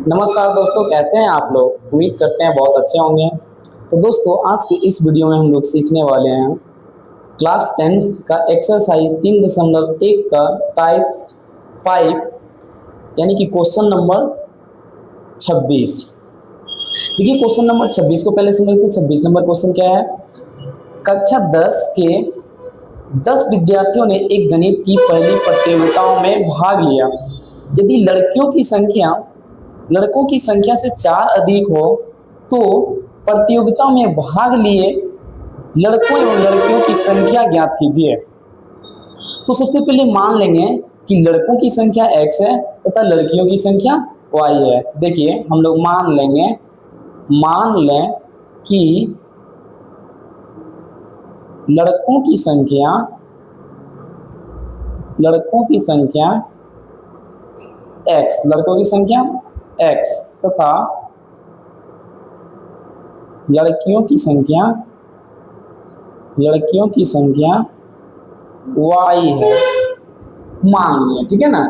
नमस्कार दोस्तों, कैसे हैं आप लोग। उम्मीद करते हैं बहुत अच्छे होंगे। तो दोस्तों, आज की इस वीडियो में हम लोग सीखने वाले हैं क्लास 10th का एक्सरसाइज 3.1 का टाइप 5 यानी कि क्वेश्चन नंबर 26। देखिए, क्वेश्चन नंबर 26 को पहले समझते हैं। 26 नंबर क्वेश्चन क्या है। कक्षा 10 के 10 विद्यार्थियों ने एक गणित की पहली प्रतियोगिताओं में भाग लिया। यदि लड़कों की संख्या से 4 अधिक हो तो प्रतियोगिता में भाग लिए लड़कों एवं लड़कियों की संख्या ज्ञात कीजिए। तो सबसे पहले मान लेंगे कि लड़कों की संख्या x है तथा लड़कियों की संख्या y है। देखिए, हम लोग मान लें कि लड़कों की संख्या x तथा लड़कियों की संख्या y है, मान लिया। ठीक है ना।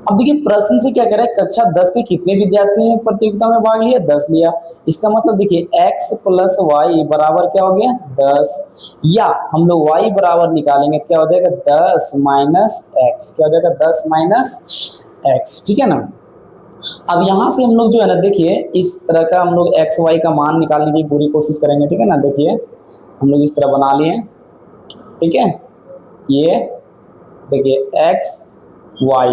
अब देखिए, प्रश्न से क्या कह रहा है, कक्षा 10 के कितने विद्यार्थी ने प्रतियोगिता में भाग लिया, 10 लिया। इसका मतलब देखिए x प्लस वाई बराबर क्या हो गया, 10। या हम लोग y बराबर निकालेंगे, क्या हो जाएगा, 10 माइनस एक्स। क्या हो जाएगा, 10 माइनस एक्स। ठीक है ना। अब यहां से हम लोग जो है ना, देखिए इस तरह का हम लोग एक्स वाई का मान निकालने की पूरी कोशिश करेंगे। ठीक है ना। देखिए, हम लोग इस तरह बना लिए। ठीक है, ये देखिए एक्स वाई।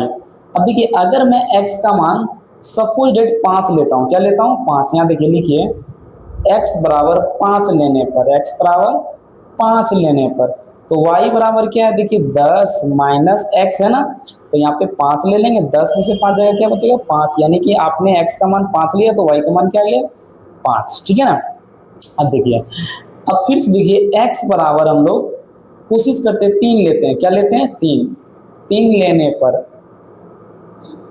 अब देखिए, अगर मैं x का मान सपोज डेट 5 लेता हूं, क्या लेता हूं, 5। यहां देखिए, लिखिए x बराबर 5 लेने पर तो y बराबर क्या है, देखिए 10 माइनस एक्स है ना। तो यहाँ पे 5 ले लेंगे, 10 में से 5 जाएगा, क्या बचेगा, 5। यानी कि आपने x का मान 5 लिया तो y का मान क्या आ गया, 5। ठीक है ना। अब देखिए, अब फिर से देखिए x बराबर हम लोग कोशिश करते हैं 3 लेते हैं। क्या लेते हैं, 3 लेने पर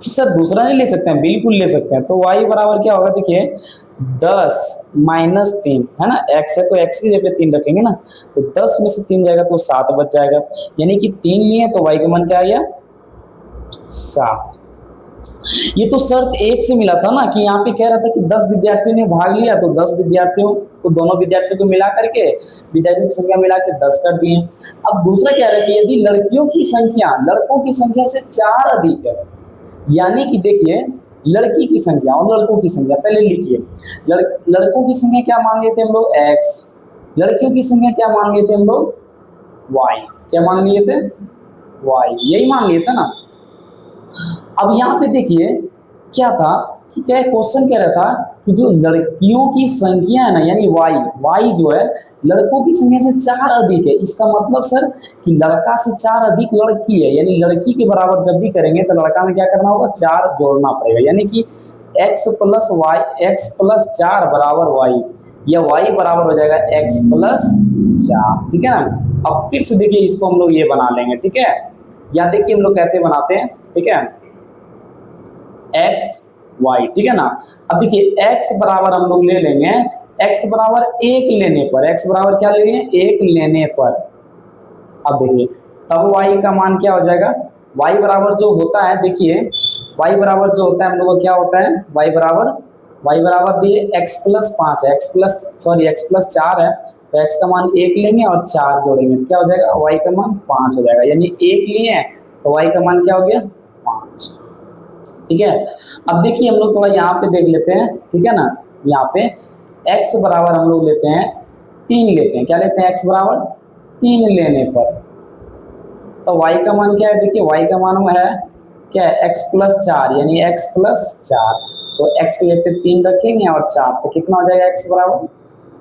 सर दूसरा नहीं ले सकते हैं, बिल्कुल ले सकते हैं। तो y बराबर क्या होगा, देखिए 10 माइनस 3 है ना, x है तो x की जगह 3 रखेंगे ना। तो 10 में से 3 जाएगा तो 7 बच जाएगा। यानी कि 3 लिए तो y का मान क्या आ गया, 7। ये तो शर्त 1 से मिला था ना, कि यहाँ पे कह रहा था कि 10 विद्यार्थियों ने भाग लिया तो 10 विद्यार्थियों को, दोनों विद्यार्थियों को मिला करके विद्यार्थियों की संख्या मिला के 10 कर दिए। अब दूसरा क्या रहा है कि यदि लड़कों की संख्या से 4 अधिक है, यानी कि देखिए लड़की की संख्या और लड़कों की संख्या पहले लिखिए। लड़कों की संख्या क्या मान लिए थे हम लोग, x। लड़कियों की संख्या क्या मान लिए थे हम लोग, y। क्या मान लिए थे, y। यही मान लिए थे ना। अब यहाँ पे देखिए क्या था कि क्या क्वेश्चन कह रहा था कि जो लड़कियों की संख्या है ना, यानी y जो है लड़कों की संख्या से 4 अधिक है। इसका मतलब सर कि लड़का से 4 अधिक लड़की है, यानी लड़की के बराबर जब भी करेंगे तो लड़का में क्या करना होगा, 4 जोड़ना पड़ेगा। यानी कि x प्लस 4 बराबर y, या y बराबर हो जाएगा x प्लस 4। ठीक है ना। अब फिर से देखिए इसको हम लोग ये बना लेंगे। ठीक है, या देखिए हम लोग कैसे बनाते हैं। ठीक है, x y। ठीक है ना। अब देखिए x बराबर हम लोग ले लेंगे, x बराबर 1 लेने पर, x बराबर क्या ले लेंगे, 1 लेने पर। अब देखिए तब y का मान क्या हो जाएगा, y बराबर जो होता है, देखिए y बराबर जो होता है हम लोग को क्या होता है, y बराबर दिए x प्लस 5 है, x प्लस 4 है। तो x का मान 1 लेंगे और 4 जोड़ेंगे तो क्या हो जाएगा, y का मान 5 हो जाएगा। यानी 1 लिए तो y का मान क्या हो गया, 5। ठीक है। अब देखिए हम लोग थोड़ा यहाँ पे देख लेते हैं। ठीक है ना, यहाँ पे x बराबर हम लोग लेते हैं 3 लेते हैं। क्या लेते हैं, x बराबर 3 लेने पर तो y का मान क्या है, देखिए y का मान है क्या है, x प्लस 4, यानी x प्लस 4। तो x के जगह 3 रखेंगे और 4 तो कितना हो जाएगा, x बराबर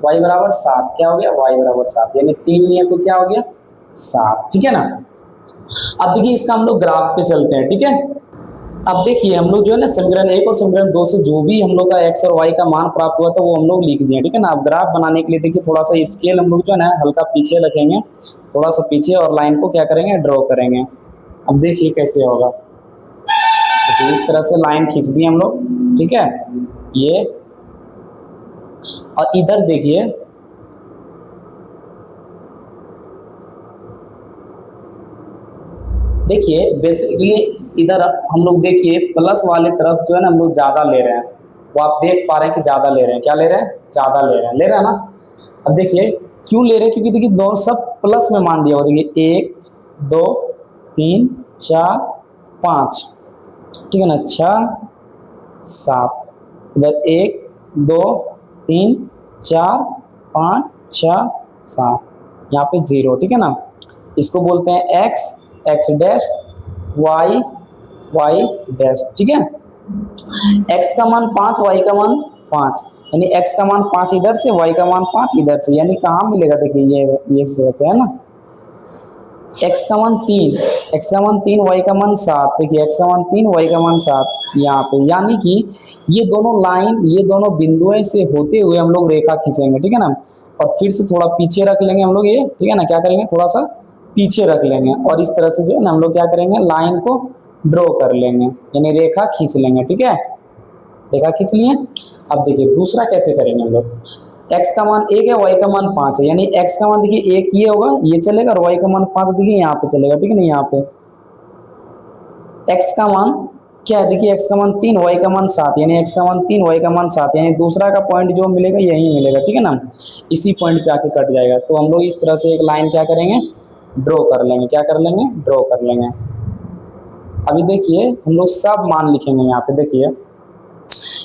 y बराबर 7। क्या हो गया, y बराबर 7, यानी 3 लिए तो क्या हो गया, 7। ठीक है ना। अब देखिए इसका हम लोग ग्राफ पे चलते हैं। ठीक है, अब देखिए हम लोग जो है ना समीकरण 1 और समीकरण 2 से जो भी हम लोग का x और y का मान प्राप्त हुआ था वो हम लोग लिख दिए। ठीक है ना। अब ग्राफ बनाने के लिए देखिए थोड़ा सा स्केल हम लोग जो है ना हल्का पीछे रखेंगे, थोड़ा सा पीछे, और लाइन को क्या करेंगे, ड्रॉ करेंगे। अब देखिए कैसे होगा, तो इस तरह से लाइन खींच दी हम लोग। ठीक है, ये, और इधर देखिए बेसिकली इधर हम लोग देखिए प्लस वाले तरफ जो है ना हम लोग ज़्यादा ले रहे हैं, वो आप देख पा रहे हैं कि ज़्यादा ले रहे हैं, क्या ले रहे हैं, ज़्यादा ले रहे हैं ना। अब देखिए क्यों ले रहे हैं, क्योंकि देखिए दोनों सब प्लस में मान दिया हुआ, देखिए 1 2 3 4 5, ठीक है ना, 6 7, इधर 1 2 3 4 5 6 7, यहाँ पे 0, ठीक है ना। इसको बोलते हैं x, x dash, y, y dash, ठीक है। x का मान 5, y का मान 5, यानी x का मान 5 इधर से, y का मान 5 इधर से, यानी कहाँ मिलेगा, देखिए ये इस जगह पे है ना। x का मान 3, x का मान 3, y का मान 7, देखिए x का मान 3, y का मान 7 यहाँ पे, यानी कि ये दोनों लाइन, ये दोनों बिंदुओं से होते हुए हम लोग रेखा खींचेंगे, ठीक है ना। और फिर से थोड़ा पीछे रख लेंगे हम लोग ये, ठीक है ना, क्या करेंगे, थोड़ा सा पीछे रख लेंगे और इस तरह से जो है ना हम लोग क्या करेंगे, लाइन को ड्रॉ कर लेंगे, यानी रेखा खींच लेंगे, ठीक है। रेखा खींच लिए। अब देखिए दूसरा कैसे करेंगे हम लोग, x का मान 1 है, y का मान 5 है, यानी x का मान देखिए 1 ये होगा, ये चलेगा, और y का मान 5 देखिए यहाँ पे चलेगा, ठीक है ना। यहाँ पे x का मान क्या है, देखिए x का मान 3, y का मान 7, यानी x का मान 3, y का मान 7, यानी दूसरा का पॉइंट जो मिलेगा यही मिलेगा, ठीक है ना। इसी पॉइंट पे आके कट जाएगा। तो हम लोग इस तरह से एक लाइन क्या करेंगे, ड्रॉ कर लेंगे, क्या कर लेंगे, ड्रॉ कर लेंगे। अभी देखिए हम लोग सब मान लिखेंगे यहाँ पे, देखिए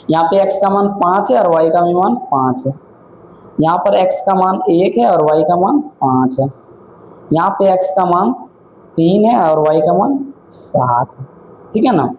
यहाँ पे x का मान 5 है और y का भी मान 5 है, यहाँ पर x का मान 1 है और y का मान 5 है, यहाँ पे x का मान 3 है और y का मान 7 है, ठीक है ना।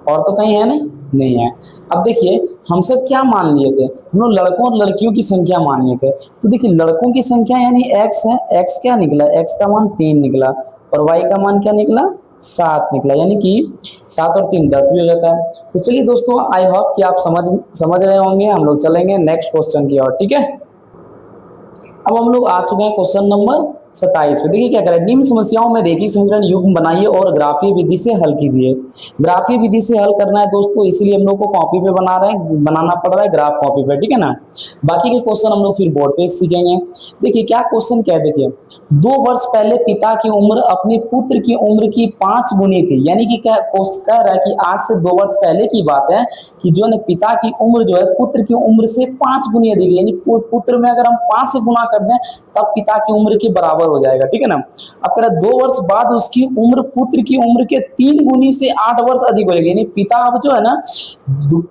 और तो कहीं है नहीं है। अब देखिए हम सब क्या मान लिए थे, हम लोग लड़कों और लड़कियों की संख्या मान लिए थे। तो देखिए लड़कों की संख्या यानी x है, x क्या निकला, x का मान 3 निकला और y का मान क्या निकला, 7 निकला, यानी कि 7 और 3 10 भी हो जाता है। तो चलिए दोस्तों, आई होप कि आप समझ रहे होंगे। हम लोग चलेंगे नेक्स्ट क्वेश्चन की ओर, ठीक है। अब हम लोग आ चुके हैं क्वेश्चन नंबर 27 पे। देखिए क्या करें, निम्न समस्याओं में रेखीय समीकरण युग्म बनाइए और ग्राफीय विधि से हल कीजिए। ग्राफीय विधि से हल करना है दोस्तों, इसीलिए हम लोग को कॉपी पे बनाना पड़ रहा है, ग्राफ कॉपी पे, ठीक है ना। बाकी के क्वेश्चन हम लोग फिर बोर्ड पे सीखेंगे। देखिए क्या क्वेश्चन क्या है, देखिए 2 वर्ष पहले पिता की उम्र अपने पुत्र की उम्र की 5 गुनी थी, यानी कि क्या कह रहा है कि आज से 2 वर्ष पहले की बात है कि जो है पिता की उम्र जो है पुत्र की उम्र से 5 गुनी अधिक, यानी पुत्र में अगर हम 5 से गुना कर दें तब पिता की उम्र के बराबर हो जाएगा, ठीक है ना। अब कह रहा 2 वर्ष बाद उसकी उम्र पुत्र की उम्र के 3 गुनी से 8 वर्ष अधिक हो जाएगी, यानी पिता अब जो है ना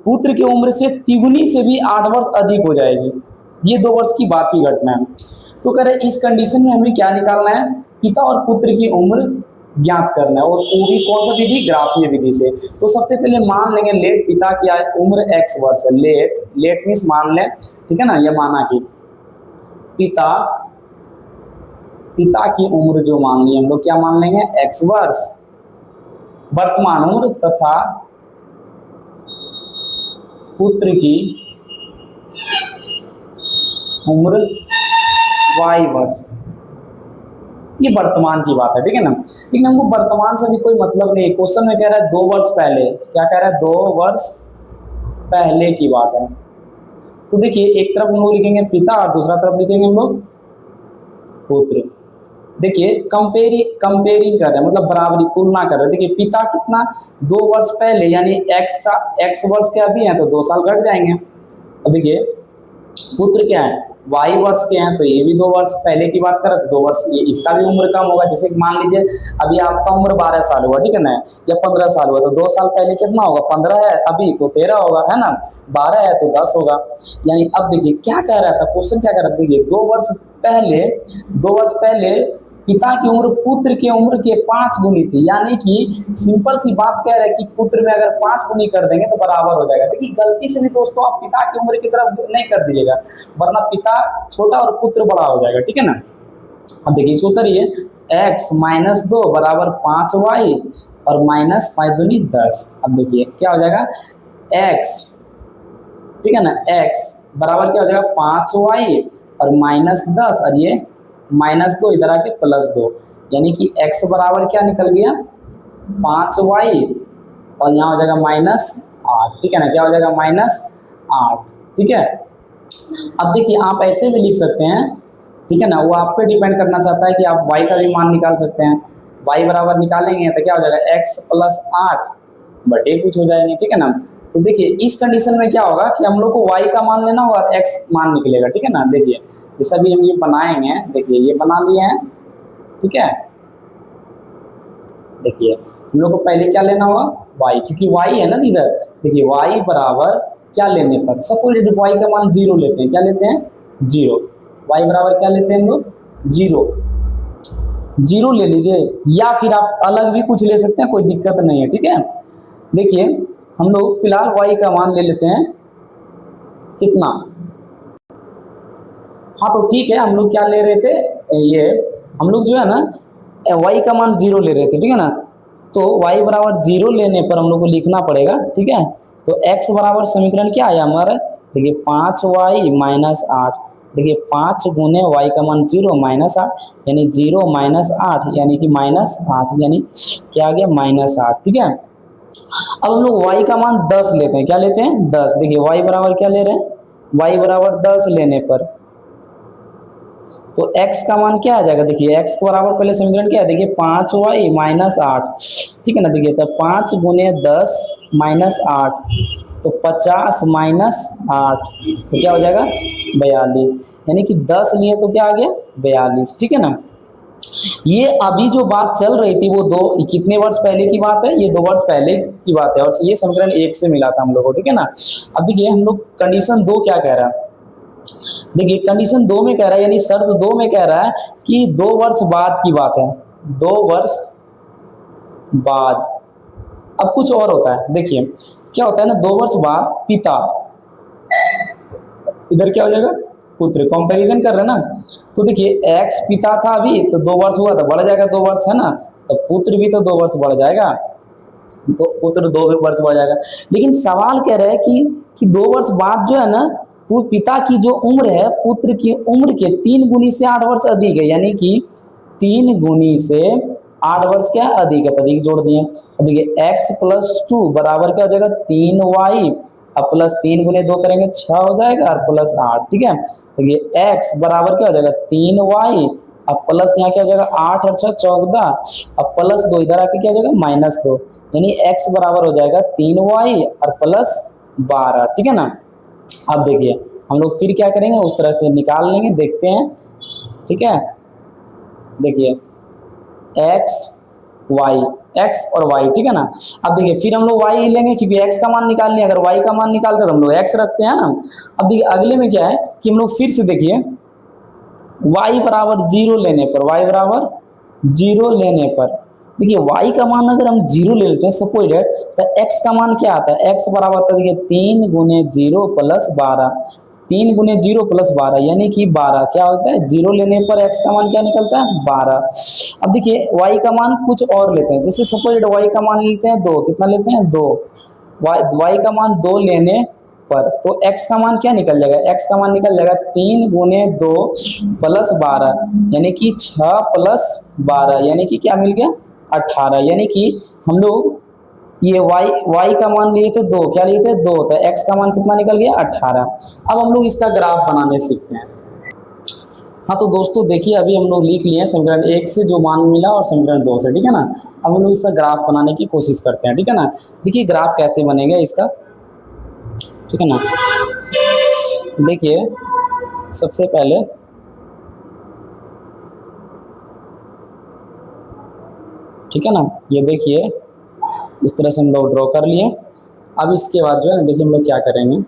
पुत्र की उम्र से तिगुनी से भी 8 वर्ष अधिक हो जाएगी। ये 2 वर्ष की बात की घटना है। तो कह रहे इस कंडीशन में हमें क्या निकालना है, पिता और पुत्र की उम्र ज्ञात करना है, और वो भी कौन सा विधि, ग्राफीय विधि से। तो सबसे पहले मान लेंगे लेट पिता की उम्र x वर्ष है, लेट मीन्स मान लें, ठीक है ना। यह माना कि पिता की उम्र जो मान ली हम लोग, क्या मान लेंगे, x वर्ष, वर्तमान उम्र तथा पुत्र की उम्र y वर्ष, ये वर्तमान की बात है, ठीक है ना। लेकिन हमको वर्तमान से भी कोई मतलब नहीं, क्वेश्चन में कह रहा है 2 वर्ष पहले, क्या कह रहा है, 2 वर्ष पहले की बात है। तो देखिए एक तरफ हम लोग लिखेंगे पिता और दूसरा तरफ लिखेंगे हम लोग पुत्र। देखिए कंपेयरिंग कर रहे हैं, मतलब बराबरी, तुलना कर रहे हैं। देखिए पिता कितना 2 वर्ष पहले, यानी x वर्ष के अभी हैं तो 2 साल घट जाएंगे। अब देखिए पुत्र क्या है, y वर्ष के हैं तो ये भी 2 वर्ष पहले की बात कर रहे थे, 2 वर्ष ये इसका भी उम्र कम होगा। जैसे मान लीजिए अभी आपका उम्र 12 साल हुआ, ठीक है ना, या 15 साल हुआ, तो 2 साल पहले कितना होगा, 15 है अभी तो 13 होगा, है ना, 12 है तो 10 होगा। यानी अब देखिए क्या कह रहा था क्वेश्चन, क्या कह रहा था, देखिए 2 वर्ष पहले पिता की उम्र पुत्र की उम्र के 5 गुनी थी, यानी कि सिंपल सी बात कह रहे हैं कि पुत्र में अगर 5 गुनी कर देंगे तो बराबर हो जाएगा। देखिए गलती से भी दोस्तों आप पिता की उम्र की तरफ नहीं कर दीजिएगा, वरना पिता छोटा और पुत्र बड़ा हो जाएगा, ठीक है ना। अब देखिए इसको करिए, x माइनस 2 बराबर 5y और माइनस 5 दूनी 10। अब देखिए क्या हो जाएगा, x, ठीक है ना, x बराबर क्या हो जाएगा 5y और माइनस 10, और ये -2 इधर आके +2, यानी कि x बराबर क्या निकल गया 5y और यहाँ हो जाएगा -8, ठीक है ना, क्या हो जाएगा -8, ठीक है। अब देखिए आप ऐसे भी लिख सकते हैं, ठीक है ना, वो आप पे डिपेंड करना चाहता है कि आप y का भी मान निकाल सकते हैं। y बराबर निकालेंगे तो क्या हो जाएगा x प्लस 8 बटे कुछ हो जाएंगे, ठीक है ना। तो देखिए इस कंडीशन में क्या होगा कि हम लोग को y का मान लेना होगा और x मान निकलेगा, ठीक है ना। देखिए ये सभी हम ये बनाएंगे, देखिए ये बना लिए हैं, ठीक है। देखिए हम लोग को पहले क्या लेना होगा y, क्योंकि y है ना इधर। देखिए y बराबर क्या लेने पर, सपोज y का मान 0 लेते हैं, क्या लेते हैं 0, y बराबर क्या लेते हैं हम लोग 0, 0 ले लीजिए, या फिर आप अलग भी कुछ ले सकते हैं, कोई दिक्कत नहीं है, ठीक है। देखिए हम लोग फिलहाल y का मान ले लेते हैं कितना, हाँ तो ठीक है, हम लोग क्या ले रहे थे, ये हम लोग जो है ना y का मान 0 ले रहे थे, ठीक है ना। तो y बराबर 0 लेने पर हम लोग को लिखना पड़ेगा, ठीक है। तो x बराबर समीकरण क्या आया हमारा, देखिए 5y माइनस 8, देखिए 5 गुने y का मान 0 माइनस 8, यानी 0 माइनस 8 यानी कि माइनस 8, यानी क्या आ गया माइनस 8, ठीक है। अब हम लोग y का मान 10 लेते हैं, क्या लेते हैं 10, देखिए y बराबर क्या ले रहे हैं, y बराबर 10 लेने पर तो x का मान क्या आ जाएगा, देखिए x के बराबर पहले समीकरण क्या है, देखिए 5y माइनस 8, ठीक है ना। देखिए तो 5 गुने 10 माइनस 8 तो 50 माइनस 8 तो क्या हो जाएगा 42, यानी कि 10 लिए तो क्या आ गया 42, ठीक है ना। ये अभी जो बात चल रही थी वो दो कितने वर्ष पहले की बात है, ये 2 वर्ष पहले की बात है, और ये समीकरण 1 से मिला था हम लोग को, ठीक है ना। अब देखिए हम लोग कंडीशन 2 क्या कह रहा है, देखिए कंडीशन 2 में कह रहा है, यानी शर्त 2 में कह रहा है कि 2 वर्ष बाद की बात है, 2 वर्ष बाद। अब कुछ और होता है, देखिए क्या होता है ना, 2 वर्ष बाद पिता, इधर क्या हो जाएगा पुत्र, कंपैरिजन कर रहे हैं ना। तो देखिए x पिता था अभी तो 2 वर्ष हुआ तो बढ़ जाएगा 2 वर्ष, है ना। तो पुत्र भी तो 2 वर्ष बढ़ जाएगा, तो पुत्र 2 वर्ष बढ़ जाएगा। लेकिन सवाल कह रहे हैं कि 2 वर्ष बाद जो है ना वो पिता की जो उम्र है पुत्र की उम्र के 3 गुनी से 8 वर्ष अधिक है, यानी कि 3 गुनी से 8 वर्ष क्या अधिक है, अधिक जोड़ दिए। अब देखिए x प्लस 2 बराबर क्या हो जाएगा 3y, अब प्लस 3 गुने 2 करेंगे 6 हो जाएगा और प्लस 8, ठीक है। देखिए x बराबर क्या हो जाएगा 3y, अब प्लस यहाँ क्या हो जाएगा 8 और 6 14, अब प्लस 2 इधर आके क्या हो जाएगा माइनस 2, यानी x बराबर हो जाएगा 3y और प्लस 12, ठीक है ना। अब देखिए हम लोग फिर क्या करेंगे उस तरह से निकाल लेंगे, देखते हैं, ठीक है। देखिए x y, x और y, ठीक है ना। अब देखिए फिर हम लोग y लेंगे क्योंकि x का मान निकाल लिया, अगर y का मान निकालते तो हम लोग x रखते हैं ना। अब देखिए अगले में क्या है कि हम लोग फिर से देखिए y बराबर 0 लेने पर, y बराबर 0 लेने पर देखिए y का मान अगर हम 0 ले लेते हैं सपोज दैट, तो x का मान क्या आता है, x बराबर आता है देखिए 3 गुने 0 प्लस 12, 3 गुने 0 प्लस 12 यानी कि 12, क्या होता है 0 लेने पर x का मान क्या निकलता है 12। अब देखिए y का मान कुछ और लेते हैं, जैसे सपोज दैट y का मान लेते हैं 2, कितना लेते हैं 2, y का मान 2 लेने पर तो x का मान क्या निकल जाएगा, x का मान निकल जाएगा 3 गुने 2 प्लस 12 यानी कि 6 प्लस 12 यानी कि क्या मिल गया 18, यानी कि हम लोग ये y का मान लिए थे 2, क्या लिए थे 2, तो x का मान कितना निकल गया 18। अब हम लोग इसका ग्राफ बनाने सीखते हैं। हाँ तो दोस्तों देखिए अभी हम लोग लिख लिए समीकरण 1 से जो मान मिला और समीकरण 2 से, ठीक है ना। अब हम लोग इसका ग्राफ बनाने की कोशिश करते हैं, ठीक है ना। देखिए ग्राफ कैसे बनेगा इसका, ठीक है ना। देखिए सबसे पहले ठीक है ना, ये देखिए इस तरह से हम लोग ड्रॉ कर लिए। अब इसके बाद जो है देखिए हम लोग क्या करेंगे,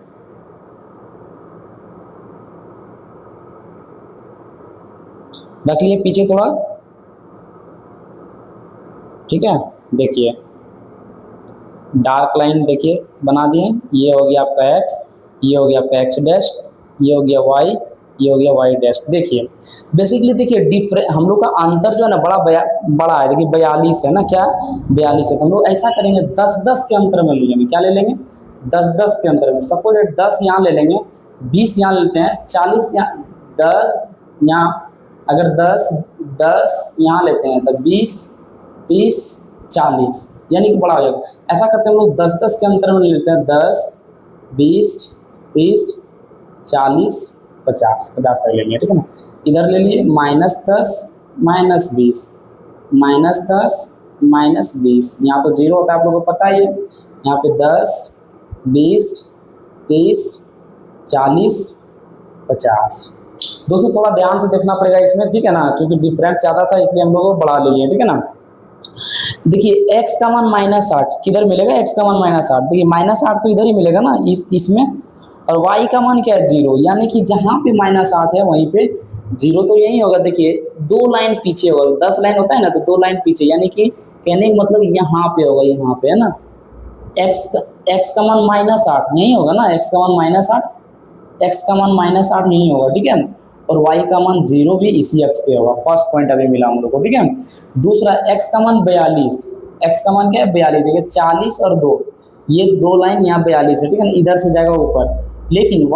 रख लिए पीछे थोड़ा, ठीक है। देखिए डार्क लाइन देखिए बना दिए, ये हो गया आपका x, ये हो गया आपका x डैश, ये हो गया y, ये हो गया y डैश। देखिए बेसिकली देखिए हम लोग का अंतर जो है ना बड़ा है, देखिए 42 है ना, क्या 42 है। तो हम लोग ऐसा करेंगे 10-10 के अंतर में ले लेंगे, क्या ले लेंगे 10-10 के अंतर में। सपोज 10 यहाँ ले लेंगे, 20 यहाँ लेते हैं, 40 यहाँ, 10 यहाँ, अगर 10 यहाँ लेते हैं तो 20 30 40 यानी कि बड़ा हो जाएगा। ऐसा करते हैं हम लोग 10-10 के अंतर में ले लेते हैं, 10 20 30 40 50 तक ले लिया, ठीक है ना। इधर ले लिए -10 -20 -10 -20, यहाँ तो 0 होता है, आप लोगों को पता ही है। यहाँ पे 10, 20, 30, 40, 50। दोस्तों थोड़ा ध्यान से देखना पड़ेगा इसमें, ठीक है ना, क्योंकि डिफरेंस ज़्यादा था इसलिए हम लोग बढ़ा लिए, ठीक है ना। देखिए x का मान -8 किधर मिलेगा, x का मान -8, देखिए -8 तो इधर ही मिलेगा ना, इसमें, और y का मान क्या है 0, यानी कि जहाँ पे -8 है वहीं पे 0 तो यही होगा। देखिए 2 लाइन पीछे होगा, 10 लाइन होता है ना, तो 2 लाइन पीछे, यानी कि कहने का मतलब यहाँ पे होगा, यहाँ पे है ना। x का मान -8 यही होगा ना, x का मान -8, x का मान -8 यही होगा, ठीक है। और y का मान 0 भी इसी x पे होगा। फर्स्ट पॉइंट अभी मिला हम लोग को, ठीक है। दूसरा x का मान 42, x का मान क्या है 42, देखिए 40 और 2, ये 2 लाइन यहाँ 42 है, ठीक है ना, इधर से जाएगा ऊपर। लेकिन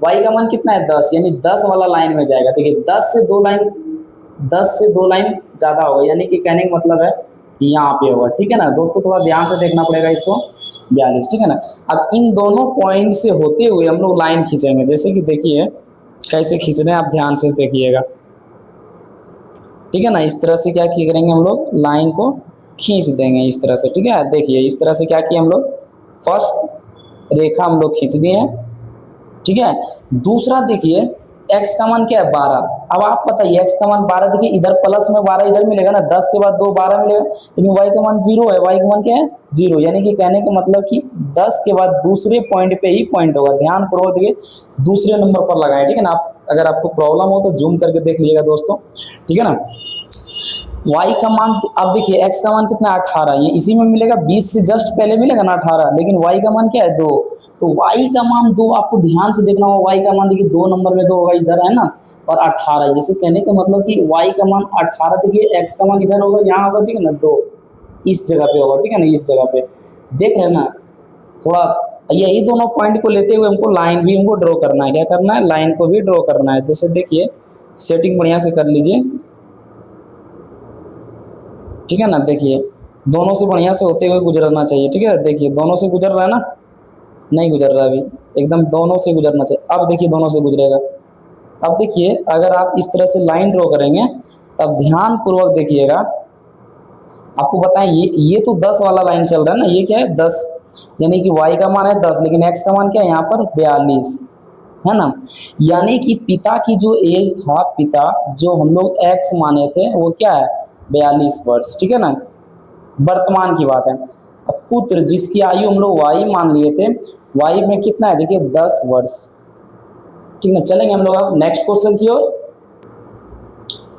y का मान कितना है 10, यानी 10 वाला लाइन में जाएगा। देखिए 10 से 2 लाइन ज़्यादा होगा, यानी कि कहने का मतलब है यहाँ पे होगा, ठीक है ना। दोस्तों थोड़ा ध्यान से देखना पड़ेगा इसको, 42, ठीक है ना। अब इन दोनों पॉइंट से होते हुए हम लोग लाइन खींचेंगे, जैसे कि देखिए कैसे खींच रहे हैं, आप ध्यान से देखिएगा, ठीक है ना। इस तरह से क्या करेंगे हम लोग, लाइन को खींच देंगे इस तरह से, ठीक है। देखिए इस तरह से क्या किया हम लोग, फर्स्ट रेखा हम लोग खींच दिए हैं, ठीक है। दूसरा देखिए x का मान क्या है 12, अब आप बताइए x का मान 12, देखिए इधर प्लस में 12 इधर मिलेगा ना, 10 के बाद 2 12 मिलेगा, लेकिन y का मान 0 है, y का मान क्या है 0, यानी कि कहने का मतलब कि 10 के बाद दूसरे पॉइंट पे ही पॉइंट होगा। ध्यान पूर्वक देखिए, दूसरे नंबर पर लगाए, ठीक है ना। आप अगर आपको प्रॉब्लम हो तो जूम करके देख लीजिएगा दोस्तों, ठीक है ना। y का मान, अब देखिए x का मान कितना 18, ये इसी में मिलेगा, 20 से जस्ट पहले मिलेगा ना 18, लेकिन y का मान क्या है 2, तो y का मान 2, आपको ध्यान से देखना होगा, y का मान देखिए 2 नंबर में 2 होगा, इधर है ना, और 18, जिसे कहने का मतलब कि y का मान 18, देखिए x का मान इधर होगा, यहाँ होगा, ठीक है ना, 2 इस जगह पे होगा, ठीक है ना, इस जगह पे देख रहे हैं ना। थोड़ा यही दोनों पॉइंट को लेते हुए हमको लाइन भी हमको ड्रॉ करना है, क्या करना है, लाइन को भी ड्रॉ करना है। जैसे देखिए सेटिंग बढ़िया से कर लीजिए, ठीक है ना। देखिए दोनों से बढ़िया से होते हुए गुजरना चाहिए, ठीक है। देखिए दोनों से गुजर रहा है ना, नहीं गुजर रहा अभी, एकदम दोनों से गुजरना चाहिए। अब देखिए दोनों से गुजरेगा। अब देखिए अगर आप इस तरह से लाइन ड्रॉ करेंगे तब ध्यान पूर्वक देखिएगा, आपको बताएं ये तो 10 वाला लाइन चल रहा है ना, ये क्या है 10, यानी कि y का मान है 10, लेकिन x का मान क्या है यहाँ पर 42 है ना। यानी कि पिता की जो एज था, पिता जो हम लोग x माने थे वो क्या है 42 वर्ष, ठीक है ना, वर्तमान की बात है। अब पुत्र जिसकी आयु हम लोग y मान लिए थे, y में कितना है देखिए 10 वर्ष, ठीक है। चलेंगे हम लोग अब नेक्स्ट क्वेश्चन की ओर।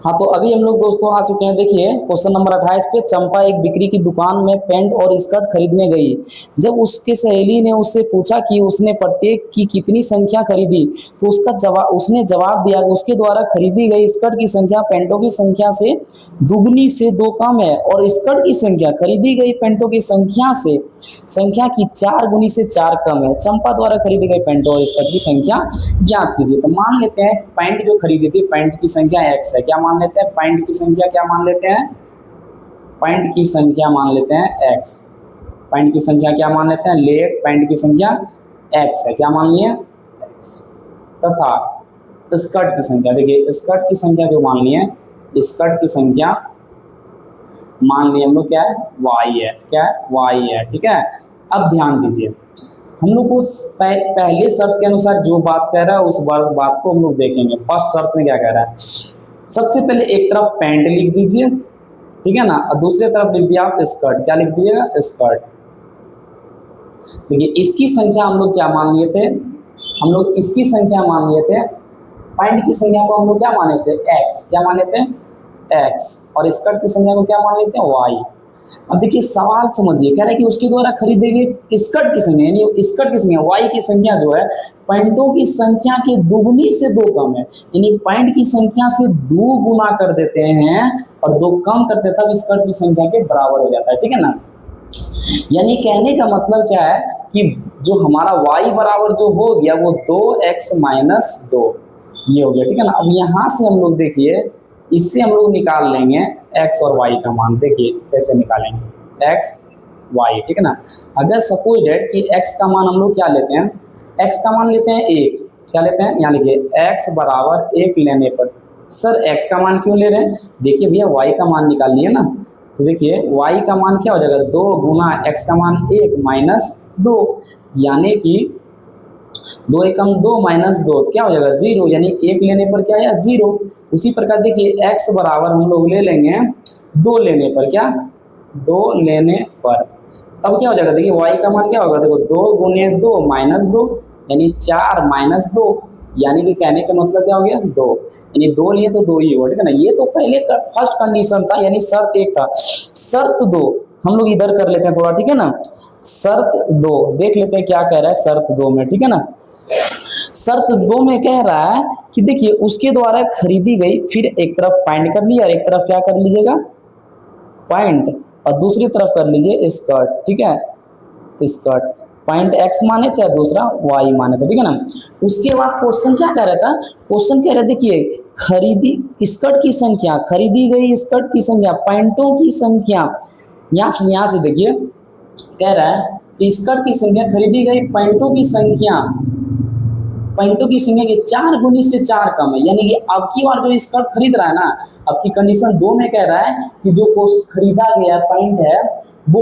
हाँ तो अभी हम लोग दोस्तों आ चुके हैं, देखिए क्वेश्चन नंबर 28 पे। चंपा एक बिक्री की दुकान में पैंट और स्कर्ट खरीदने गई। जब उसके सहेली ने उससे पूछा कि उसने प्रत्येक की कितनी संख्या खरीदी, तो उसने जवाब दिया कि उसके द्वारा खरीदी गई स्कर्ट की संख्या पैंटों की संख्या से दुगनी से 2 कम है, और स्कर्ट की संख्या खरीदी गई पैंटों की संख्या की 4 गुनी से 4 कम है। चंपा द्वारा खरीदी गई पैंटों और स्कर्ट की संख्या ज्ञात कीजिए। तो मान लेते हैं पैंट जो खरीदी थी, पैंट की संख्या x है, क्या मान लेते हैं, पैंट की संख्या क्या मान लेते हैं, पैंट की संख्या मान लेते हैं x, पैंट की संख्या क्या मान लेते हैं, लेट पैंट की संख्या x है, क्या मान लिए x, तथा स्कर्ट की संख्या, देखिए स्कर्ट की संख्या जो मान लिए, स्कर्ट की संख्या मान लिए हम लोग क्या है y है, क्या है y है, ठीक है। अब ध्यान दीजिए, हम लोग को पहले शर्त के अनुसार जो बात कह रहा है उस बात को हम लोग देखेंगे। फर्स्ट शर्त में क्या कह रहा है, सबसे पहले एक तरफ पैंट लिख दीजिए, ठीक है ना, और दूसरी तरफ लिख दिया आप स्कर्ट, क्या लिख दीजिएगा स्कर्ट। देखिए इसकी संख्या हम लोग क्या मान लिए थे, हम लोग इसकी संख्या मान लिए थे, पैंट की संख्या को हम लोग क्या माने थे x, क्या माने थे x, और स्कर्ट की संख्या को क्या मान लेते हैं y। अब देखिए सवाल समझिए, कह रहा है कि उसके द्वारा खरीदे गए स्कर्ट की संख्या, यानी स्कर्ट की संख्या y की संख्या जो है पैंटों की संख्या के दुगनी से 2 कम है, यानी पैंट की संख्या से 2 गुना कर देते हैं और 2 कम करते तब स्कर्ट की संख्या के बराबर हो जाता है, ठीक है ना। यानी कहने का मतलब क्या है कि जो हमारा y बराबर जो हो गया वो 2x - 2 ये हो गया, ठीक है ना। अब यहाँ से हम लोग देखिए इससे हम लोग निकाल लेंगे x और y का मान, देखिए कैसे निकालेंगे x y, ठीक है ना। अगर सपोज डेट कि x का मान हम लोग क्या लेते हैं, x का मान लेते हैं 1, क्या लेते हैं यहाँ लिखिए x बराबर 1 लेने पर सर x का मान क्यों ले रहे हैं? देखिए भैया y का मान निकाल लिए ना, तो देखिए y का मान क्या हो जाएगा, 2 गुना x का मान 1 माइनस 2, यानी कि 2 एकम 2 माइनस 2 क्या हो जाएगा 0, यानी 1 लेने पर क्या आया 0। उसी प्रकार देखिए x बराबर हम लोग ले लेंगे 2 लेने पर, क्या 2 लेने पर, तब क्या हो जाएगा, देखिए y का मान क्या होगा, देखो 2 गुने 2 माइनस 2, यानी 4 माइनस 2, यानी कि कहने का मतलब क्या हो गया 2, यानी 2 लिए तो 2 ही होगा, ठीक है ना। ये तो पहले का फर्स्ट कंडीशन था, यानी शर्त 1 था। शर्त 2 हम लोग इधर कर लेते हैं थोड़ा, ठीक है ना। शर्त 2 देख लेते हैं क्या कह रहा है शर्त 2 में, ठीक है ना। शर्त 2 में कह रहा है कि देखिए उसके द्वारा खरीदी गई, फिर एक तरफ फाइंड कर लिया और एक तरफ क्या कर लीजिएगा पॉइंट, और दूसरी तरफ कर लीजिए स्कर्ट, ठीक है, स्कर्ट। पॉइंट x माने चाहे दूसरा y माने, तो ठीक है ना। उसके बाद क्वेश्चन क्या कह रहा था, क्वेश्चन कह रहा है देखिए खरीदी स्कर्ट की संख्या, खरीदी गई स्कर्ट की संख्या, पॉइंटों की संख्या, यहाँ से देखिए कह रहा है कि स्कर्ट की संख्या खरीदी गई पॉइंटों की संख्या, पॉइंटों की संख्या के 4 गुनी से 4 कम है, यानी कि अब की बार जो स्कर्ट खरीद रहा है ना, अब की कंडीशन 2 में कह रहा है कि जो खरीदा गया पॉइंट है वो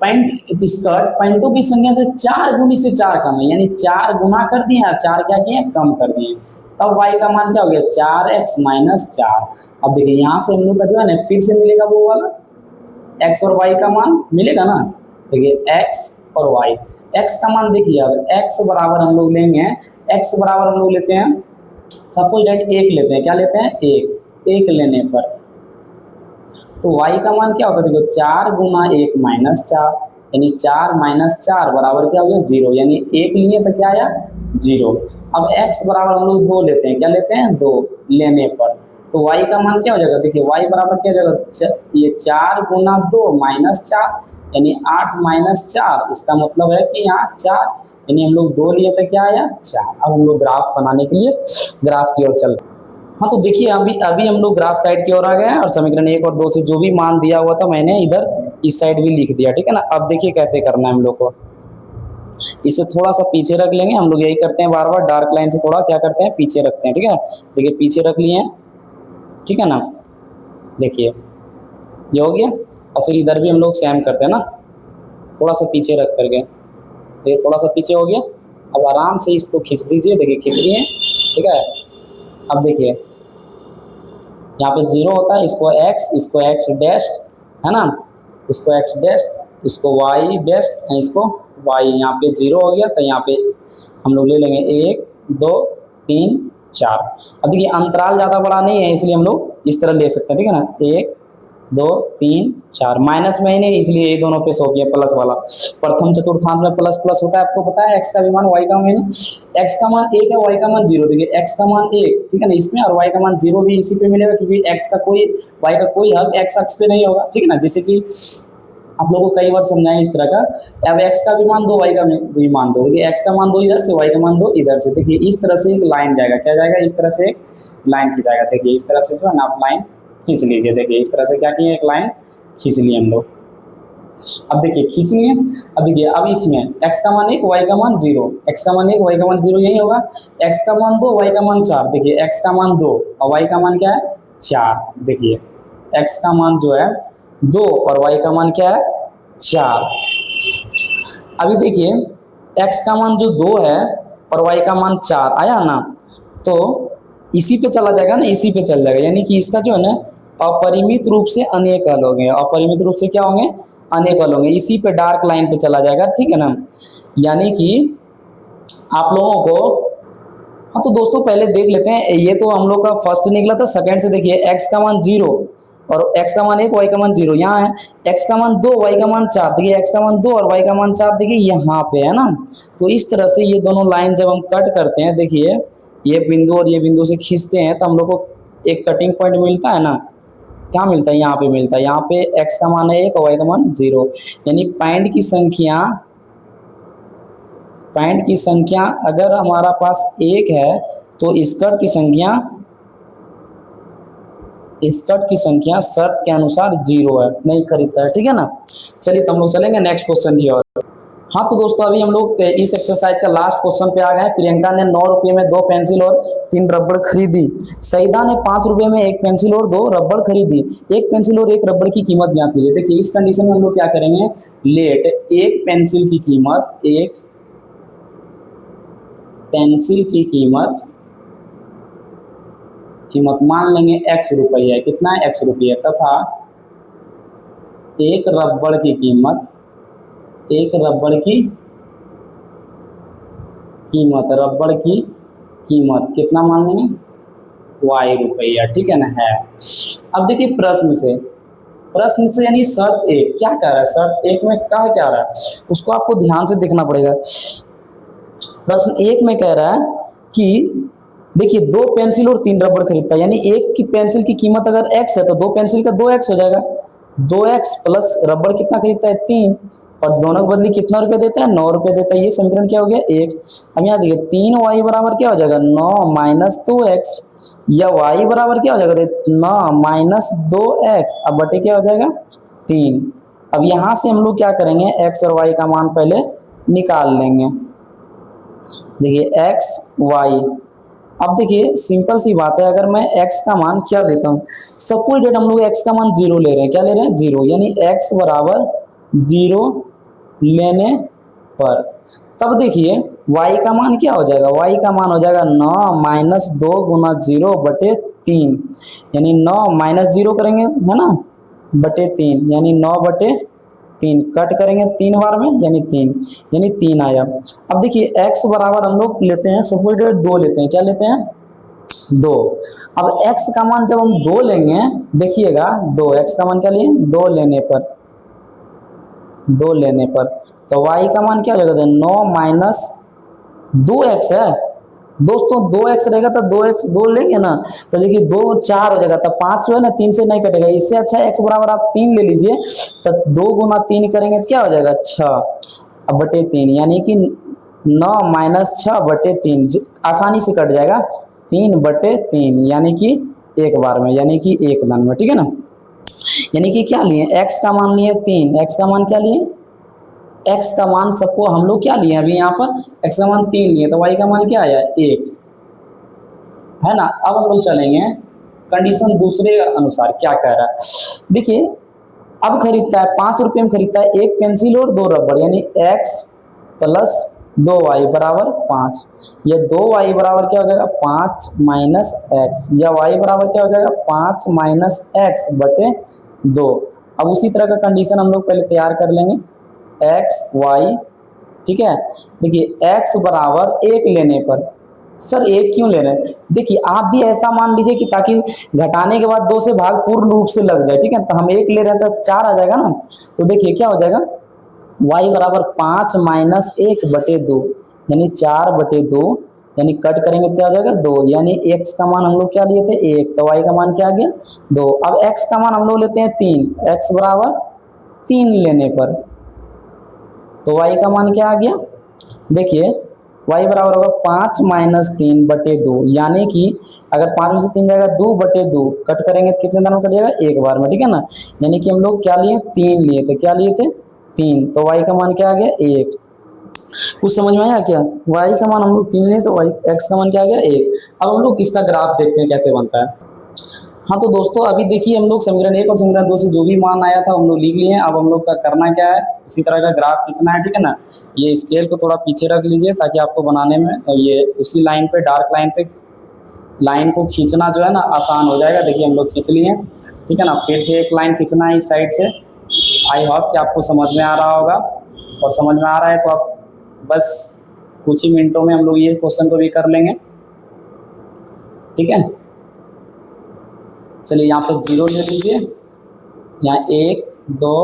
पॉइंट स्कर्ट पॉइंटों की संख्या से 4 गुनी से 4 कम है, यानी 4 गुना कर दिए, 4 क्या किए कम कर दिए, तब y का मान क्या हो गया 4x माइनस 4। अब देखिए यहाँ से हम लोग का जो है ना फिर से मिलेगा वो वाला x और y का मान मिलेगा ना, देखिए x और y, x का मान देखिए अब x बराबर हम लोग लेंगे, x बराबर हम लोग लेते हैं सपोज डेट 1 लेते हैं, क्या लेते हैं 1 लेने पर, तो y का मान क्या होता है, देखो 4 गुना 1 माइनस 4, यानी 4 माइनस 4 बराबर क्या हो गया 0, यानी 1 लिए तो क्या आया 0। अब x बराबर हम लोग 2 लेते हैं, क्या लेते हैं 2 लेने पर, तो y का मान क्या हो जाएगा, देखिए y बराबर क्या हो जाएगा, ये 4 गुना 2 माइनस 4, यानी 8 माइनस 4, इसका मतलब है कि यहाँ 4, यानी हम लोग 2 लिए तो क्या आया 4। अब हम लोग ग्राफ बनाने के लिए ग्राफ की ओर चल रहे हैं। हाँ तो देखिए अभी हम लोग ग्राफ साइड की ओर आ गए हैं और समीकरण 1 और 2 से जो भी मान दिया हुआ था मैंने इधर इस साइड भी लिख दिया, ठीक है ना। अब देखिए कैसे करना है हम लोग को, इसे थोड़ा सा पीछे रख लेंगे, हम लोग यही करते हैं बार बार, डार्क लाइन से थोड़ा क्या करते हैं पीछे रखते हैं, ठीक है। देखिए पीछे रख लिए हैं, ठीक है ना, देखिए ये हो गया। और फिर इधर भी हम लोग सेम करते हैं ना, थोड़ा सा पीछे रख करके, ये थोड़ा सा पीछे हो गया। अब आराम से इसको खींच दीजिए, देखिए खींच लिए, ठीक है। अब देखिए यहाँ पे 0 होता है, इसको x डैश है ना, इसको x डैश, इसको y डैश, इसको y, यहाँ पे 0 हो गया, तो यहाँ पे हम लोग ले लेंगे 1 2 3 4। अब देखिए अंतराल ज़्यादा बड़ा नहीं है इसलिए हम लोग इस तरह ले सकते हैं, ठीक है ना, 1 2 3 4, माइनस में ही नहीं इसलिए ये दोनों पे सो गया प्लस वाला, प्रथम चतुर्थांश में प्लस प्लस होता है, आपको पता है। x का भी मान y का मान, x का मान 1 है, y का मान 0, देखिए x का मान 1, ठीक है ना इसमें, और y का मान 0 भी इसी पे मिलेगा, क्योंकि x का कोई y का कोई हक x अक्ष पे नहीं होगा, ठीक है ना। जैसे कि आप लोगों को कई बार समझाएं इस तरह का, अब x का भी मान 2 y का भी मान 2, देखिए x का मान 2 इधर से, y का मान 2 इधर से, देखिए इस तरह से एक लाइन जाएगा, क्या जाएगा इस तरह से एक लाइन खिंचाएगा, देखिए इस तरह से जो है ना आप लाइन खींच लीजिए, देखिए इस तरह से क्या किए एक लाइन खींच लिए हम लोग। अब देखिए खींच लिए, अब देखिए अब इसमें x का मान 1 y का मान 0, x का मान 1 y का मान 0 यही होगा, x का मान 2 y का मान 4, देखिए x का मान 2 और y का मान क्या है 4, देखिए x का मान जो है 2 और y का मान क्या है 4। अभी देखिए x का मान जो 2 है और y का मान 4 आया ना, तो इसी पे चला जाएगा ना, इसी पे चल जाएगा, यानी कि इसका जो है ना अपरिमित रूप से अनेक हल होंगे, अपरिमित रूप से क्या होंगे अनेक हल होंगे, इसी पे डार्क लाइन पे चला जाएगा, ठीक है ना। यानी कि आप लोगों को, हाँ तो दोस्तों पहले देख लेते हैं, ये तो हम लोग का फर्स्ट निकला था, सेकंड से देखिए x का मान 0 और x का मान 1 y का मान 0, यहाँ है x का मान 2 y का मान 4, देखिए x का मान 2 और y का मान 4 देखिए यहाँ पे है ना। तो इस तरह से ये दोनों लाइन जब हम कट करते हैं, देखिए ये बिंदु और ये बिंदु से खींचते हैं, तो हम लोग को एक कटिंग पॉइंट मिलता है ना, क्या मिलता है यहाँ पे मिलता है, यहाँ पे x का मान है 1 और y का मान 0, यानी पॉइंट की संख्या अगर हमारा पास 1 है तो स्कर्ट की संख्या शर्त के अनुसार 0 है, नहीं खरीदता है, ठीक है ना। चलिए तो हम लोग चलेंगे नेक्स्ट क्वेश्चन की ओर। हाँ तो दोस्तों अभी हम लोग इस एक्सरसाइज का लास्ट क्वेश्चन पे आ गए हैं। प्रियंका ने 9 रुपये में 2 पेंसिल और 3 रबड़ खरीदी। सईदा ने 5 रुपये में 1 पेंसिल और 2 रबड़ खरीदी। एक पेंसिल और 1 रबड़ की कीमत ज्ञात कीजिए। देखिए इस कंडीशन में हम लोग क्या करेंगे, लेट एक पेंसिल की कीमत, एक पेंसिल की कीमत मान लेंगे x रुपये है। कितना है, x रुपये, तथा एक रबड़ की कीमत, रबड़ की कीमत कितना मान लेंगे, y रुपया। ठीक है ना। है अब देखिए प्रश्न से यानी शर्त एक क्या कह रहा है, शर्त एक में कह क्या रहा है उसको आपको ध्यान से देखना पड़ेगा। प्रश्न एक में कह रहा है कि देखिए 2 पेंसिल और 3 रबड़ खरीदता है, यानी एक की पेंसिल की कीमत अगर x है तो 2 पेंसिल का 2x हो जाएगा। 2x प्लस रबड़ कितना खरीदता है, 3, और दोनों के बदले कितना रुपया देता है, 9 रुपये देता है। ये समीकरण क्या हो गया, 1। अब यहाँ देखिए 3y बराबर क्या हो जाएगा, 9 माइनस 2x, या y बराबर क्या हो जाएगा, 9 माइनस 2x, अब बटे क्या हो जाएगा, 3। अब यहाँ से हम लोग क्या करेंगे, x और y का मान पहले निकाल लेंगे। देखिए x y, अब देखिए सिंपल सी बात है, अगर मैं x का मान क्या देता हूँ, सपोज डेट हम लोग x का मान 0 ले रहे हैं। क्या ले रहे हैं, 0, यानी x बराबर 0 लेने पर, तब देखिए y का मान क्या हो जाएगा, y का मान हो जाएगा 9 माइनस 2 गुना 0 बटे 3, यानी 9 माइनस 0 करेंगे है ना, बटे 3, यानी 9 बटे 3, कट करेंगे 3 बार में, यानी 3, यानी 3 आया। अब देखिए x बराबर हम लोग लेते हैं, सपोज 2 लेते हैं। क्या लेते हैं, 2। अब x का मान जब हम 2 लेंगे, देखिएगा 2, x का मान क्या लिए, 2 लेने पर, तो y का मान क्या हो जाएगा, 9 माइनस 2x है दोस्तों, 2x रहेगा तो 2 लेंगे ना, तो देखिए 2 4 हो जाएगा, तो 5 जो है ना 3 से नहीं कटेगा। इससे अच्छा x बराबर आप 3 ले लीजिए, तो 2 गुना 3 करेंगे तो क्या हो जाएगा, 6, अब बटे 3, यानी कि 9 माइनस 6 बटे 3, आसानी से कट जाएगा, 3 बटे 3, यानी कि एक बार में, यानी कि एक लाइन में। ठीक है ना, यानी कि क्या लिए, x का मान लिए 3, x का मान क्या लिए, x का मान सबको हम लोग क्या लिए अभी यहाँ पर, x का मान 3 लिए, तो y का मान क्या आया, 1 है ना। अब हम लोग चलेंगे कंडीशन दूसरे अनुसार, क्या कह रहा है, देखिए अब खरीदता है 5 रुपये में खरीदता है 1 पेंसिल और 2 रबड़, यानी x प्लस 2y बराबर 5, ये 2y बराबर क्या हो जाएगा, 5 माइनस x, या y बराबर क्या हो जाएगा, 5 माइनस x बटे 2। अब उसी तरह का कंडीशन हम लोग पहले तैयार कर लेंगे, x y, ठीक है। देखिए x बराबर 1 लेने पर, सर 1 क्यों ले रहे हैं, देखिए आप भी ऐसा मान लीजिए कि ताकि घटाने के बाद 2 से भाग पूर्ण रूप से लग जाए। ठीक है, तो हम 1 ले रहे हैं तो 4 आ जाएगा ना, तो देखिए क्या हो जाएगा, y बराबर 5 माइनस 1 बटे 2, यानी 4 बटे 2, यानी कट करेंगे तो क्या हो जाएगा, 2, यानी x का मान हम लोग क्या लिए थे, 1, तो y का मान क्या आ गया, 2। अब x का मान हम लोग लेते हैं 3, x बराबर 3 लेने पर, तो y का मान क्या आ गया, देखिए y बराबर होगा 5 माइनस 3 बटे 2, यानी कि अगर 5 में से 3 जाएगा 2 बटे 2, कट करेंगे तो कितने दानों कट जाएगा, एक बार में। ठीक है ना, यानी कि हम लोग क्या लिए, 3 लिए थे, क्या लिए थे, 3, तो y का मान क्या आ गया, 1। कुछ समझ में आया क्या, y का मान हम लोग 3 लिए तो x का मान क्या आ गया, 1। अब हम लोग इसका ग्राफ देखते हैं कैसे बनता है। हाँ तो दोस्तों अभी देखिए हम लोग समीकरण 1 और समीकरण 2 से जो भी मान आया था हम लोग लिख लिए हैं। अब हम लोग का करना क्या है, इसी तरह का ग्राफ खींचना है। ठीक है ना, ये स्केल को थोड़ा पीछे रख लीजिए ताकि आपको बनाने में ये उसी लाइन पे, डार्क लाइन पे लाइन को खींचना जो है ना आसान हो जाएगा। देखिए हम लोग खींच लिए, ठीक है ना। फिर से एक लाइन खींचना है इस साइड से। आई होप कि आपको समझ में आ रहा होगा, और समझ में आ रहा है तो आप बस कुछ ही मिनटों में हम लोग ये क्वेश्चन को भी कर लेंगे। ठीक है, चलिए यहाँ पे 0 ले लीजिए, यहाँ 1 2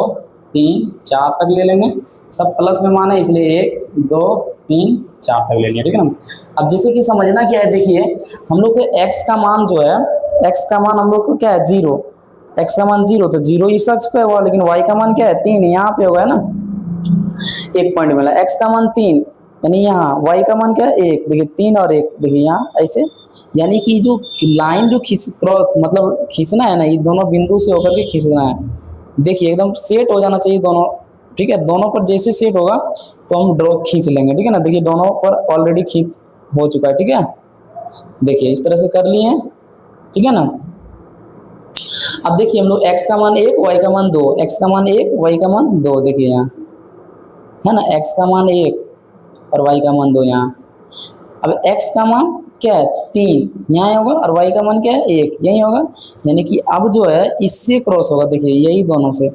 3 4 तक ले लेंगे, सब प्लस में मान है इसलिए 1 2 3 4 तक ले लिया। ठीक है ना, अब जैसे कि समझना क्या है, देखिए हम लोग को x का मान जो है, x का मान हम लोग को क्या है, 0, x का मान 0, तो 0 इस अक्ष पे होगा, लेकिन y का मान क्या है, 3 यहाँ पे होगा ना, एक पॉइंट मिला। x का मान 3, यानी यहाँ y का मान क्या है, 1, देखिए 3 और 1, देखिए यहाँ ऐसे, यानी कि जो लाइन जो मतलब खींचना है ना, ये दोनों बिंदु से होकर के खींचना है। देखिए एकदम सेट हो जाना चाहिए दोनों ठीक है, दोनों पर जैसे सेट होगा तो हम ड्रॉ खींच लेंगे, ठीक है ना। देखिए दोनों पर ऑलरेडी खींच हो चुका है, ठीक है। देखिए इस तरह से कर लिए हैं, ठीक है ना। अब देखिए हम लोग x का मान 1 y का मान 2, x का मान 1 y का मान 2, देखिए यहाँ है ना, x का मान 1 और y का मान 2 यहाँ। अब x का मान क्या है 3 यहाँ होगा और y का मान क्या है 1 यही होगा, यानी कि अब जो है इससे क्रॉस होगा, देखिए यही दोनों से,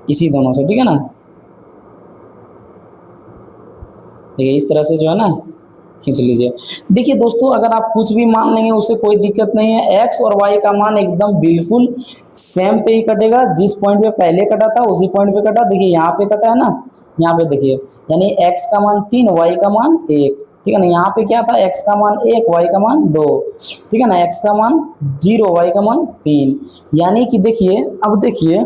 इसी दोनों से, ठीक है ना। देखिए इस तरह से जो है ना खींच लीजिए। देखिए दोस्तों अगर आप कुछ भी मान लेंगे उससे कोई दिक्कत नहीं है, x और y का मान एकदम बिल्कुल सेम पे ही कटेगा, जिस पॉइंट पे पहले कटा था उसी पॉइंट पे कटा। देखिए यहाँ पे कटा है ना, यहाँ पे देखिए, यानी x का मान 3 y का मान 1, ठीक है ना। यहाँ पे क्या था, x का मान 1 y का मान 2, ठीक है ना, x का मान 0 y का मान 3। यानी कि देखिए अब देखिए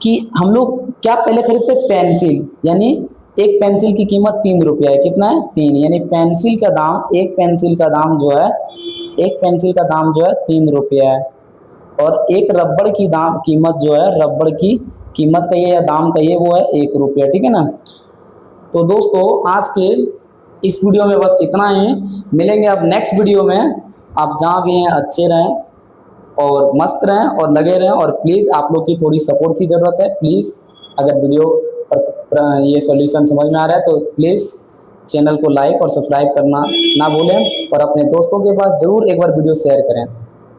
कि हम लोग क्या पहले खरीदते पेंसिल, यानी एक पेंसिल की कीमत 3 रुपया है, कितना है 3, यानी पेंसिल का दाम, एक पेंसिल का दाम जो है, एक पेंसिल का दाम जो है 3 रुपया है। और एक रबड़ की दाम कीमत जो है, रबड़ की कीमत कहिए या दाम कहिए, वो है 1 रुपया, ठीक है ना। तो दोस्तों आज के इस वीडियो में बस इतना ही, मिलेंगे अब नेक्स्ट वीडियो में। आप जहाँ भी हैं अच्छे रहें और मस्त रहें और लगे रहें, और प्लीज़ आप लोग की थोड़ी सपोर्ट की ज़रूरत है। प्लीज़ अगर वीडियो पर ये सॉल्यूशन समझ में आ रहा है तो प्लीज़ चैनल को लाइक और सब्सक्राइब करना ना भूलें, और अपने दोस्तों के पास ज़रूर एक बार वीडियो शेयर करें।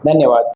धन्यवाद।